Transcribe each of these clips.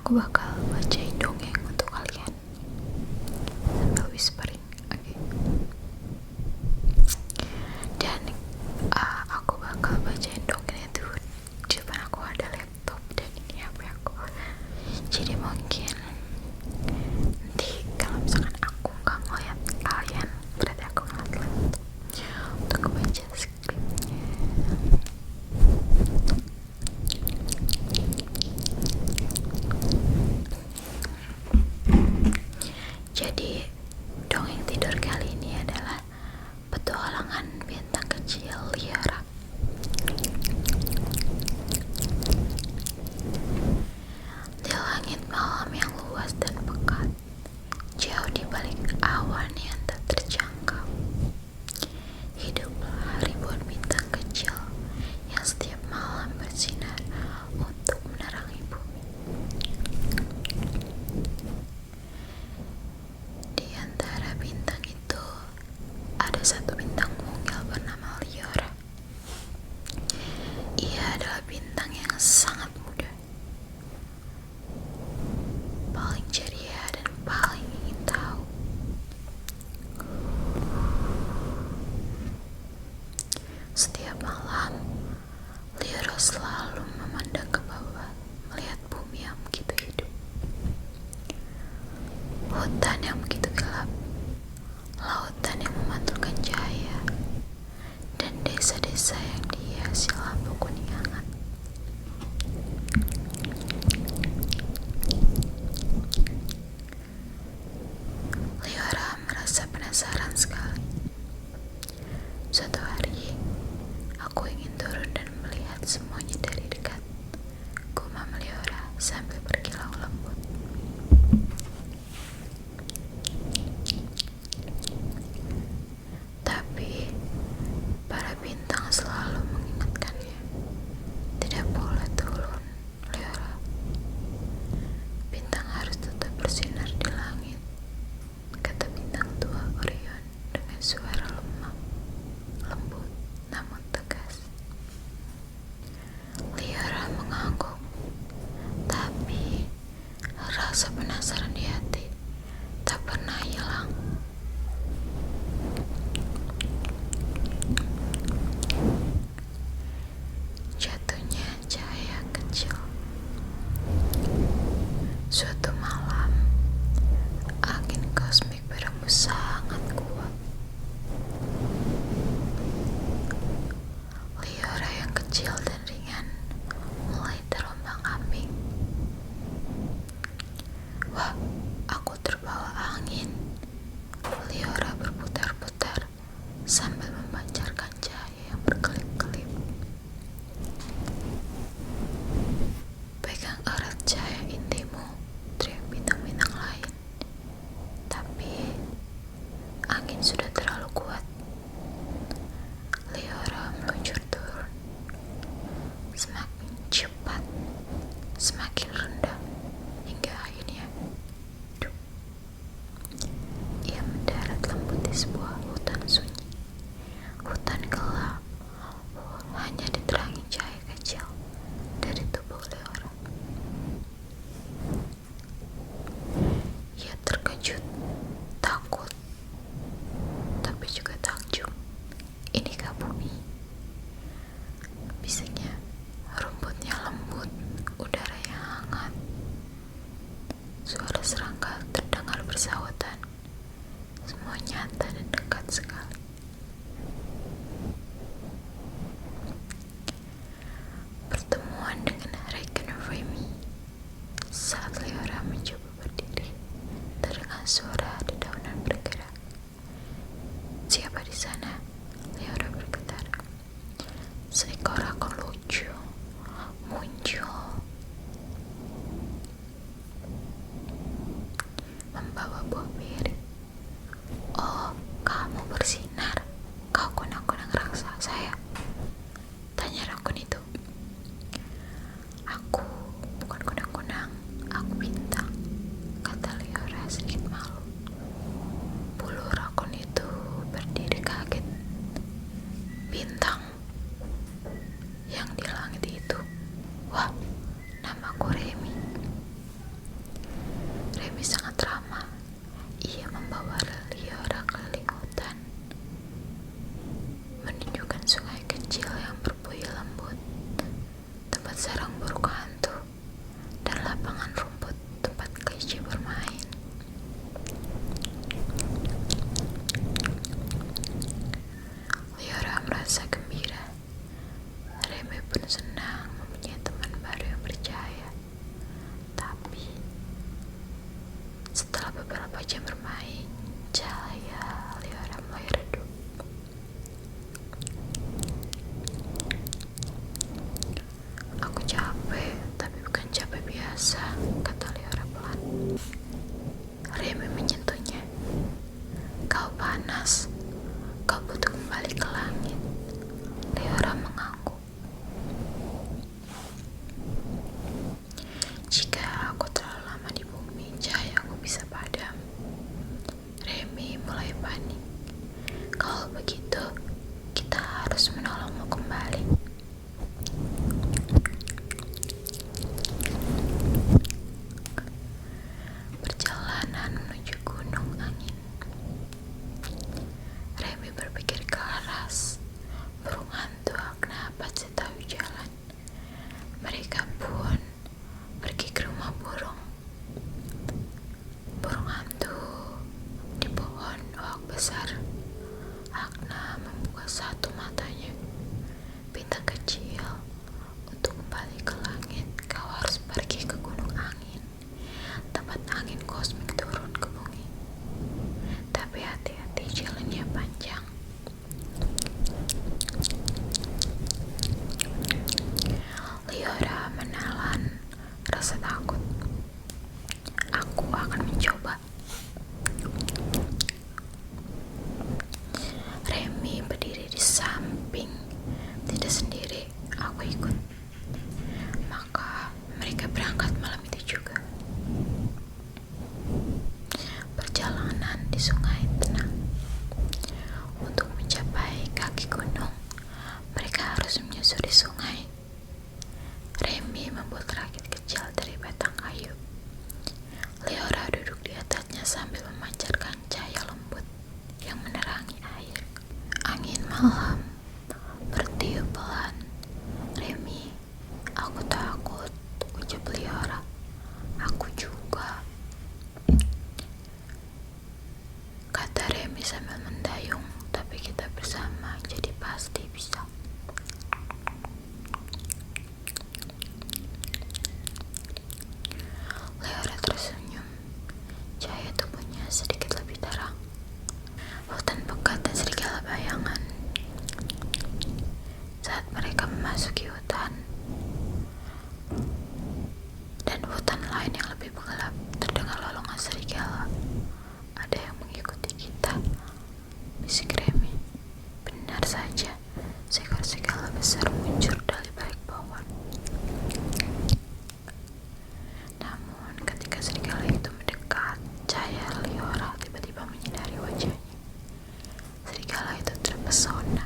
Aku bakal bacain dongeng untuk kalian sambil whispering, oke? Dan aku bakal bacain dongeng itu di depan aku ada laptop dan ini HP aku. Jadi mungkin nanti kalau misalkan aku nggak ngeliat kalian, berarti aku ngeliat laptop untuk baca skripnya. Jadi dongeng tidur kali ini adalah petualangan bintang kecil Liara. Di langit malam yang luas dan pekat, jauh di balik awan yang tak terjangkau, hiduplah ribuan bintang kecil yang setiap malam bersinar untuk menerangi bumi. Di antara bintang itu ada satu bintang mungil bernama Liora. Ia adalah bintang yang sangat muda, paling ceria dan paling ingin tahu. Setiap malam, Liora selalu memandang ke bawah, melihat bumi yang begitu hidup, hutan yang begitu gelap, lautan yang memantulkan cahaya, dan desa-desa yang dihiasi lampu kuning hangat. Liora merasa penasaran sekali. Suatu hari, aku ingin turun dan melihat semuanya dari dekat, gumam Liora sambil berkilau lembut. Tapi para bintang selalu mengingatkannya, tidak boleh turun, Liora. Bintang harus tetap bersinar di langit, kata bintang tua Orion dengan suara lemah, lembut namun tegas. Liora mengangguk, tapi rasa penasaran di hati tak pernah hilang. Jatuhnya cahaya kecil. Suatu malam, angin kosmik berembus sangat kuat. Liora yang kecil dan ringan mulai terombang-ambing. Wah, aku terbawa angin. Liora berputar-putar sambil memancarkan cahaya yang berkelip-kelip. Pegang erat cahaya intimu, teriak bintang-bintang lain. Tapi angin sudah terlalu kuat. Liora meluncur turun, semakin cepat, semakin rendah, hingga akhirnya dup. Ia mendarat lembut di sebuah hutan sunyi, hutan gelap, hanya diterangi cahaya kecil dari tubuh Liora. Ia terkejut, takut, tapi juga takjub. Inikah bumi? Bisiknya, rumputnya lembut, udara yang hangat. Suara serangga terdengar bersahutan. Semua nyata dan dekat sekali. Pertemuan dengan Regan Remy. Saat Liora mencoba berdiri, terdengar suara dedaunan bergerak. Siapa di sana? Liora bergetar. Seekor rakun lucu muncul, membawa buah beri. Oh, kamu bersinar. Kau kunang-kunang raksasa ya? Tanya rakun itu. Aku bukan kunang-kunang, aku bintang, kata Liora sedikit malu. Bulu rakun itu berdiri kaget. Bintang yang di langit itu. Wah, namaku Remy. pun senang mempunyai teman baru yang percaya. Tapi setelah beberapa jam bermain, cahaya Leora mulai redup. Aku capek, tapi bukan capek biasa, kata Leora pelan. Remy menyentuhnya. Kau panas, kau butuh kembali ke langit. Leora mengangguk. Jika aku terlalu lama di bumi, cahayaku bisa padam. Remy mulai panik. Kalau begitu, kita harus menolongmu kembali. Perjalanan menuju gunung angin. Remy berpikir keras. Burung hantu Agna pasti tahu jalan. Mereka pun pergi ke rumah burung. Burung hantu di pohon oak besar. Agna membuka satu matanya. Bintang kecil, untuk kembali ke langit, kau harus pergi ke gunung angin, tempat angin kosmik turun ke bumi. Tapi hati-hati, jalannya panjang. Leora menelan rasa takut. Aku akan mencoba. Remy berdiri di samping. Tidak sendiri, aku ikut. Maka mereka berangkat malam itu juga. Perjalanan di sungai tenang. Untuk mencapai kaki gunung, mereka harus menyusuri sungai. Remy membuat rakit kecil dari batang kayu. Leora duduk di atasnya sambil memancarkan cahaya lembut yang menerangi air. Angin malam bertiup pelan. Remy, aku takut, ucap Leora. Aku juga, kata Remy sambil mendayung. Tapi kita bersama, jadi pasti bisa. Leora tersenyum. Cahaya tubuhnya sedikit lebih terang. Hutan pekat dan serigala bayangan. Saat mereka memasuki hutan dan hutan lain yang lebih gelap, terdengar lolongan serigala. Ada yang mengikuti kita, bisik Remy. Benar saja, seekor serigala besar muncul dari balik pohon. Namun ketika serigala itu mendekat, cahaya Leora tiba-tiba menyinari wajahnya. Serigala itu terpesona.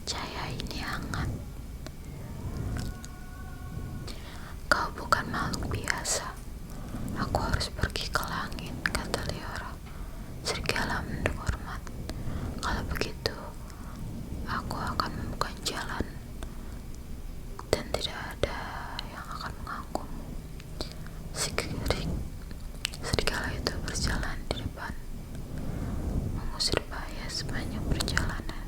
Cahaya ini hangat. Kau bukan makhluk biasa. Aku harus pergi ke langit, kata Leora. Serigala menunduk hormat. Kalau begitu, aku akan membuka jalan dan tidak ada yang akan mengganggumu. Serigala itu berjalan di depan, mengusir bahaya sepanjang perjalanan.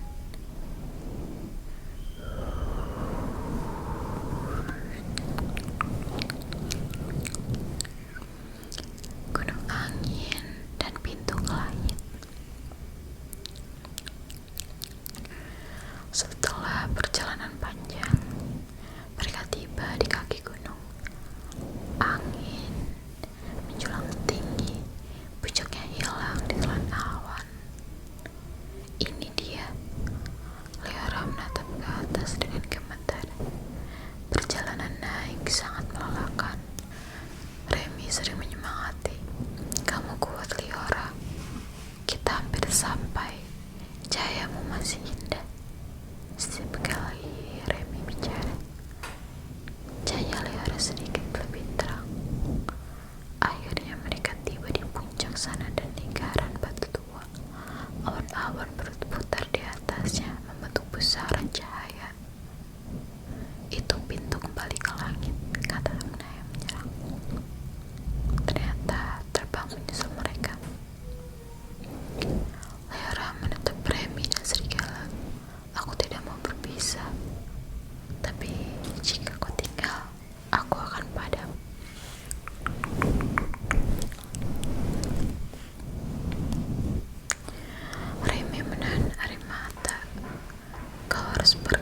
Gunung angin dan pintu ke langit. Setelah perjalanan panjang, mereka tiba di kaki gunung. Angin menjulang tinggi, puncaknya hilang di telan awan. Ini dia. Leora menatap ke atas dengan gemetar. Perjalanan naik sangat melelahkan. Remy sering menyemangati. Kamu kuat, Leora. Kita hampir sampai. Cahayamu masih indah. Setiap kali Remy bicara, cahaya Leora sedikit lebih terang. Akhirnya mereka tiba di puncak sana dan lingkaran batu tua. Awan-awan berputar di atasnya membentuk pusaran cahaya. Itu pintu kembali ke langit, kata Agna yang menyerang. Ternyata terbang menyusul mereka. Leora menatap Remy dan serigala. Aku tidak mau berpisah, tapi harus pergi